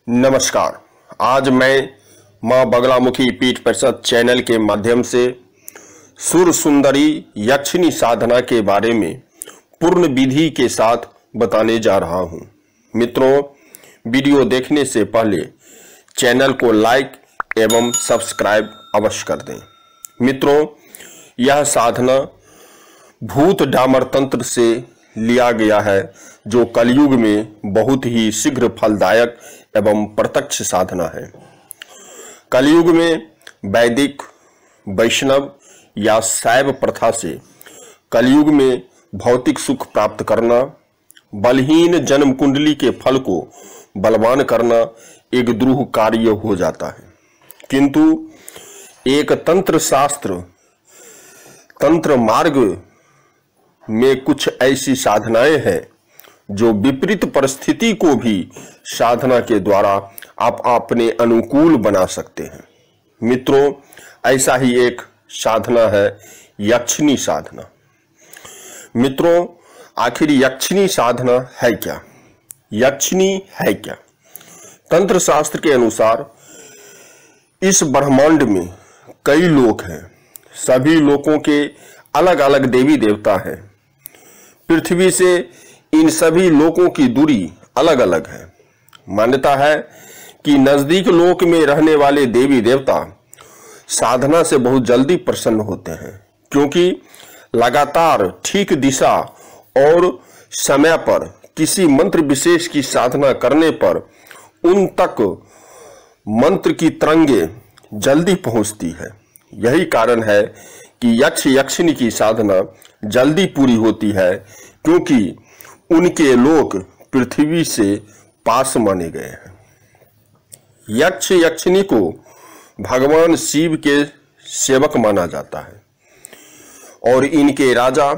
नमस्कार। आज मैं मां बगलामुखी पीठ प्रसाद चैनल के माध्यम से सुर सुंदरी यक्षिणी साधना के बारे में पूर्ण विधि के साथ बताने जा रहा हूं। मित्रों, वीडियो देखने से पहले चैनल को लाइक एवं सब्सक्राइब अवश्य कर दें। मित्रों, यह साधना भूत डामर तंत्र से लिया गया है, जो कलयुग में बहुत ही शीघ्र फलदायक एवं प्रत्यक्ष साधना है। कलयुग में वैदिक, वैष्णव या शैव प्रथा से कलयुग में भौतिक सुख प्राप्त करना, बलहीन जन्म कुंडली के फल को बलवान करना एक दुरूह कार्य हो जाता है। किंतु एक तंत्र शास्त्र, तंत्र मार्ग में कुछ ऐसी साधनाएं हैं जो विपरीत परिस्थिति को भी साधना के द्वारा आप अपने अनुकूल बना सकते हैं। मित्रों, ऐसा ही एक साधना है यक्षिणी साधना। मित्रों, आखिर यक्षिणी साधना है क्या? यक्षिणी है क्या? तंत्र शास्त्र के अनुसार इस ब्रह्मांड में कई लोक हैं। सभी लोकों के अलग अलग देवी देवता हैं। पृथ्वी से इन सभी लोकों की दूरी अलग अलग है। मान्यता है कि नजदीक लोक में रहने वाले देवी देवता साधना से बहुत जल्दी प्रसन्न होते हैं, क्योंकि लगातार ठीक दिशा और समय पर किसी मंत्र विशेष की साधना करने पर उन तक मंत्र की तरंगे जल्दी पहुंचती है। यही कारण है कि यक्ष यक्षिणी की साधना जल्दी पूरी होती है, क्योंकि उनके लोक पृथ्वी से पास माने गए हैं। यक्ष यक्षिणी को भगवान शिव के सेवक माना जाता है और इनके राजा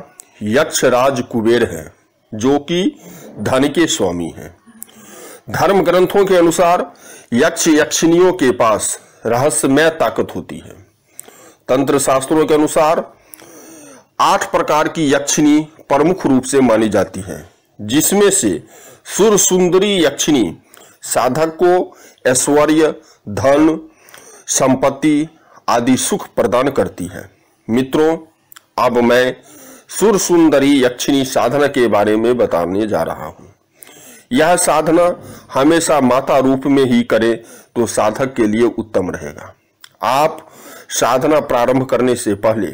यक्षराज कुबेर हैं, जो कि धन के स्वामी हैं। धर्म ग्रंथों के अनुसार यक्ष यक्षिणियों के पास रहस्यमय ताकत होती है। तंत्र शास्त्रों के अनुसार 8 प्रकार की यक्षिणी प्रमुख रूप से मानी जाती है, जिसमें से सुर सुंदरी यक्षिणी साधक को ऐश्वर्य, धन, संपत्ति आदि सुख प्रदान करती है। मित्रों, अब मैं सुर सुंदरी यक्षिणी साधना के बारे में बताने जा रहा हूं। यह साधना हमेशा माता रूप में ही करें तो साधक के लिए उत्तम रहेगा। आप साधना प्रारंभ करने से पहले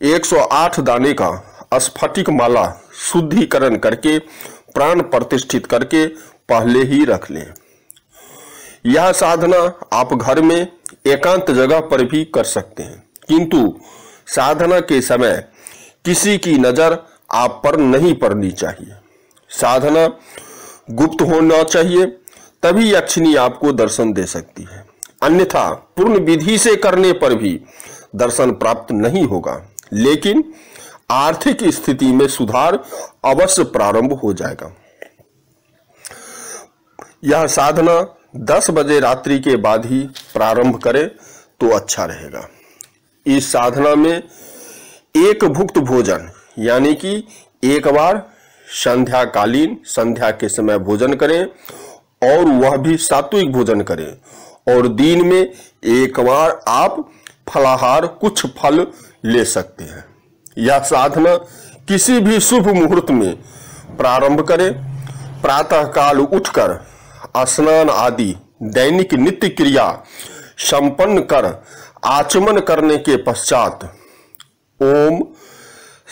108 दाने का स्फटिक माला शुद्धिकरण करके प्राण प्रतिष्ठित करके पहले ही रख लें। यह साधना आप घर में एकांत जगह पर भी कर सकते हैं, किंतु साधना के समय किसी की नजर आप पर नहीं पड़नी चाहिए। साधना गुप्त होना चाहिए, तभी यक्षिणी आपको दर्शन दे सकती है। अन्यथा पूर्ण विधि से करने पर भी दर्शन प्राप्त नहीं होगा, लेकिन आर्थिक स्थिति में सुधार अवश्य प्रारंभ हो जाएगा। यह साधना 10 बजे रात्रि के बाद ही प्रारंभ करें तो अच्छा रहेगा। इस साधना में एक भुक्त भोजन, यानी कि एक बार संध्याकालीन संध्या के समय भोजन करें, और वह भी सात्विक भोजन करें, और दिन में एक बार आप फलाहार कुछ फल ले सकते हैं। यह साधना किसी भी शुभ मुहूर्त में प्रारंभ करें। प्रातः काल उठकर स्नान आदि दैनिक नित्य क्रिया संपन्न कर आचमन करने के पश्चात ओम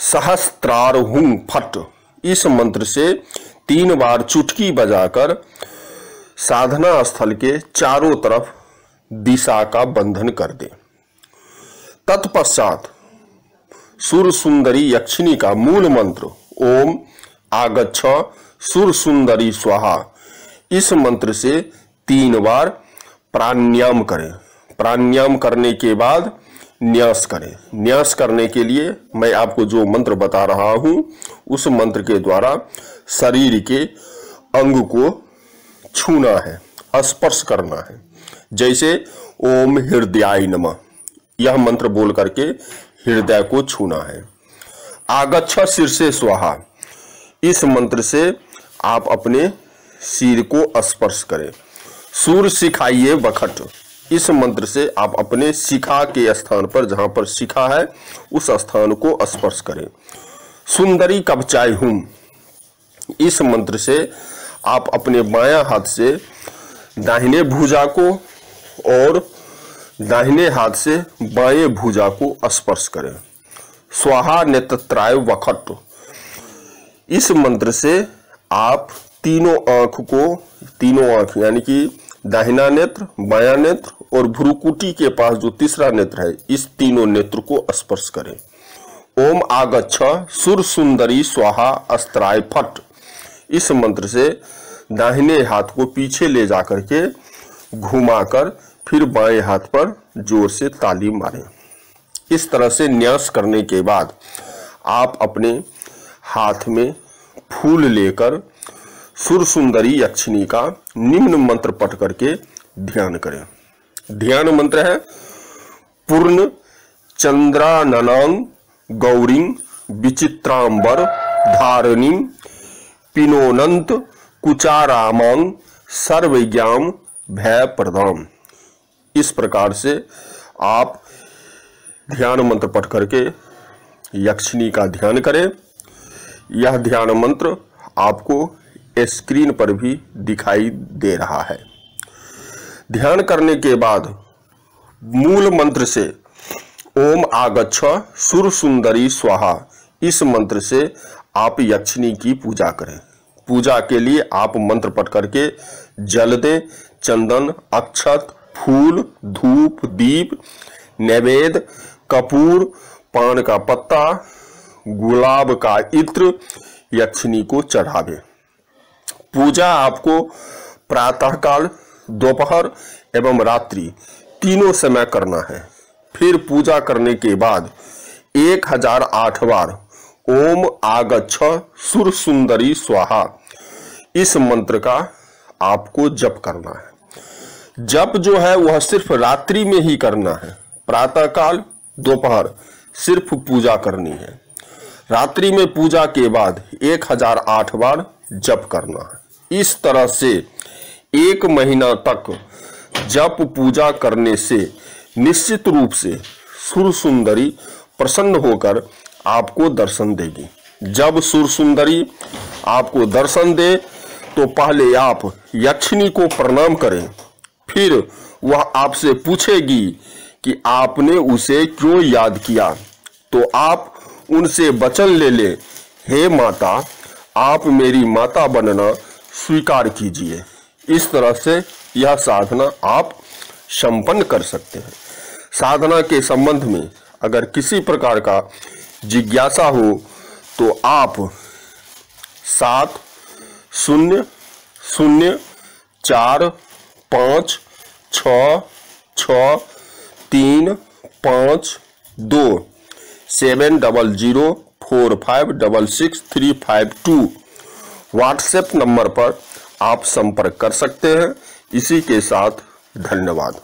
सहस्त्रारहुं फट इस मंत्र से 3 बार चुटकी बजाकर साधना स्थल के चारों तरफ दिशा का बंधन कर दें। तत्पश्चात सुर सुंदरी यक्षिणी का मूल मंत्र ओम आगच्छ सुर सुंदरी स्वाहा, इस मंत्र से 3 बार प्राणायाम करें। प्राणायाम करने के बाद न्यास करें। न्यास करने के लिए मैं आपको जो मंत्र बता रहा हूं, उस मंत्र के द्वारा शरीर के अंग को छूना है, स्पर्श करना है। जैसे ओम हृदयाय नमः, यह मंत्र बोल करके हृदय को छूना है। आगच्छ शीर्षे स्वाहा, इस मंत्र से आप अपने सिर को स्पर्श करें। सूर सिखाइए बखट। इस मंत्र से आप अपने शिखा के स्थान पर, जहां पर शिखा है उस स्थान को स्पर्श करें। सुंदरी कवचाई हूं। इस मंत्र से आप अपने बायां हाथ से दाहिने भुजा को और दाहिने हाथ से बाएं भुजा को स्पर्श करें। स्वाहा नेत्रत्राय वखट। इस मंत्र से आप तीनों आंख यानी कि दाहिना नेत्र, बायां नेत्र और भ्रुकुटी के पास जो तीसरा नेत्र है, इस तीनों नेत्र को स्पर्श करें। ओम आगच्छ सुर सुंदरी स्वाहा अस्त्राय फट। इस मंत्र से दाहिने हाथ को पीछे ले जाकर के घुमाकर फिर बाएं हाथ पर जोर से ताली मारें। इस तरह से न्यास करने के बाद आप अपने हाथ में फूल लेकर सुर सुंदरी यक्षिणी का निम्न मंत्र पढ़ करके ध्यान करें। ध्यान मंत्र है पूर्ण चंद्राननांग गौरीं विचित्रांबर धारणीं पिनोनंत कुचारामांग सर्वज्ञाम भय प्रदाम। इस प्रकार से आप ध्यान मंत्र पढ़ करके यक्षिणी का ध्यान करें। यह ध्यान मंत्र आपको स्क्रीन पर भी दिखाई दे रहा है। ध्यान करने के बाद मूल मंत्र से ओम आगच्छ सुर सुंदरी स्वाहा, इस मंत्र से आप यक्षिणी की पूजा करें। पूजा के लिए आप मंत्र पढ़ करके जल दें, चंदन, अक्षत, फूल, धूप, दीप, नैवेद्य, कपूर, पान का पत्ता, गुलाब का इत्र यक्षिणी को चढ़ावे। पूजा आपको प्रातःकाल, दोपहर एवं रात्रि तीनों समय करना है। फिर पूजा करने के बाद 1008 बार ओम आगच्छ सुर सुंदरी स्वाहा, इस मंत्र का आपको जप करना है। जप जो है वह सिर्फ रात्रि में ही करना है। प्रातःकाल, दोपहर सिर्फ पूजा करनी है। रात्रि में पूजा के बाद 1008 बार जप करना है। इस तरह से 1 महीना तक जप पूजा करने से निश्चित रूप से सुर सुंदरी प्रसन्न होकर आपको दर्शन देगी। जब सुर सुंदरी आपको दर्शन दे तो पहले आप यक्षिणी को प्रणाम करें, फिर वह आपसे पूछेगी कि आपने उसे क्यों याद किया, तो आप उनसे वचन ले ले, हे माता आप मेरी माता बनना स्वीकार कीजिए। इस तरह से यह साधना आप संपन्न कर सकते हैं। साधना के संबंध में अगर किसी प्रकार का जिज्ञासा हो तो आप 7004566352 7004566352 व्हाट्सएप नंबर पर आप संपर्क कर सकते हैं। इसी के साथ धन्यवाद।